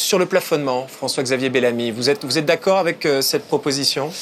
Sur le plafonnement, François-Xavier Bellamy, vous êtes d'accord avec cette proposition ?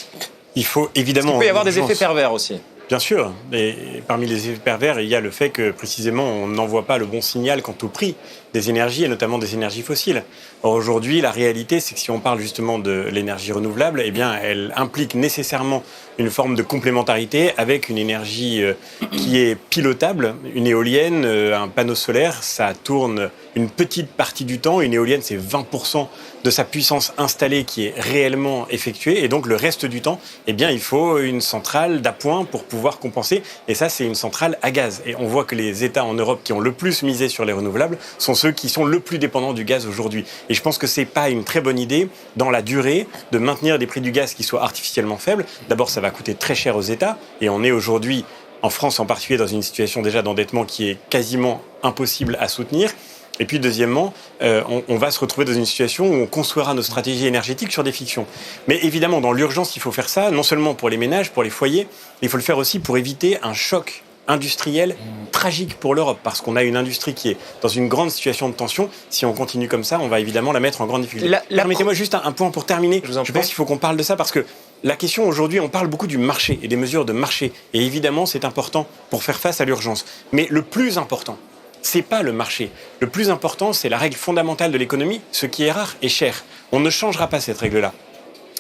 Il faut évidemment... Il peut y avoir des effets pervers aussi. Bien sûr, et parmi les effets pervers, il y a le fait que précisément on n'envoie pas le bon signal quant au prix des énergies et notamment des énergies fossiles. Or aujourd'hui, la réalité, c'est que si on parle justement de l'énergie renouvelable, eh bien, elle implique nécessairement une forme de complémentarité avec une énergie qui est pilotable. Une éolienne, un panneau solaire, ça tourne une petite partie du temps. Une éolienne, c'est 20% de sa puissance installée qui est réellement effectuée. Et donc, le reste du temps, eh bien, il faut une centrale d'appoint pour pouvoir compenser. Et ça, c'est une centrale à gaz. Et on voit que les États en Europe qui ont le plus misé sur les renouvelables sont ceux qui sont le plus dépendants du gaz aujourd'hui. Et je pense que c'est pas une très bonne idée, dans la durée, de maintenir des prix du gaz qui soient artificiellement faibles. D'abord, ça va coûter très cher aux États. Et on est aujourd'hui, en France en particulier, dans une situation déjà d'endettement qui est quasiment impossible à soutenir. Et puis deuxièmement, on va se retrouver dans une situation où on construira nos stratégies énergétiques sur des fictions. Mais évidemment, dans l'urgence, il faut faire ça, non seulement pour les ménages, pour les foyers, il faut le faire aussi pour éviter un choc industriel tragique pour l'Europe, parce qu'on a une industrie qui est dans une grande situation de tension. Si on continue comme ça, on va évidemment la mettre en grande difficulté. Permettez-moi juste un point pour terminer. Je pense qu'il faut qu'on parle de ça, parce que la question aujourd'hui, on parle beaucoup du marché et des mesures de marché. Et évidemment, c'est important pour faire face à l'urgence. Mais le plus important, c'est pas le marché. Le plus important, c'est la règle fondamentale de l'économie. Ce qui est rare est cher. On ne changera pas cette règle-là.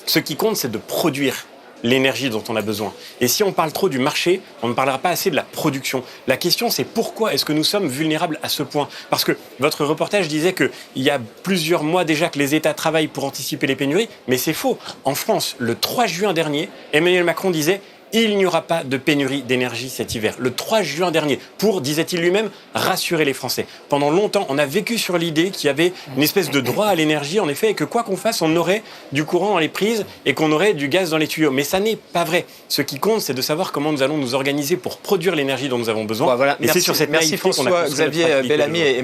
Ce qui compte, c'est de produire l'énergie dont on a besoin. Et si on parle trop du marché, on ne parlera pas assez de la production. La question, c'est pourquoi est-ce que nous sommes vulnérables à ce point ? Parce que votre reportage disait qu'il y a plusieurs mois déjà que les États travaillent pour anticiper les pénuries, mais c'est faux. En France, le 3 juin dernier, Emmanuel Macron disait « Il n'y aura pas de pénurie d'énergie cet hiver ». Le 3 juin dernier, pour, disait-il lui-même, rassurer les Français. Pendant longtemps, on a vécu sur l'idée qu'il y avait une espèce de droit à l'énergie, en effet, et que quoi qu'on fasse, on aurait du courant dans les prises et qu'on aurait du gaz dans les tuyaux. Mais ça n'est pas vrai. Ce qui compte, c'est de savoir comment nous allons nous organiser pour produire l'énergie dont nous avons besoin. Bon, voilà. Et c'est sur cette merci François-Xavier Bellamy et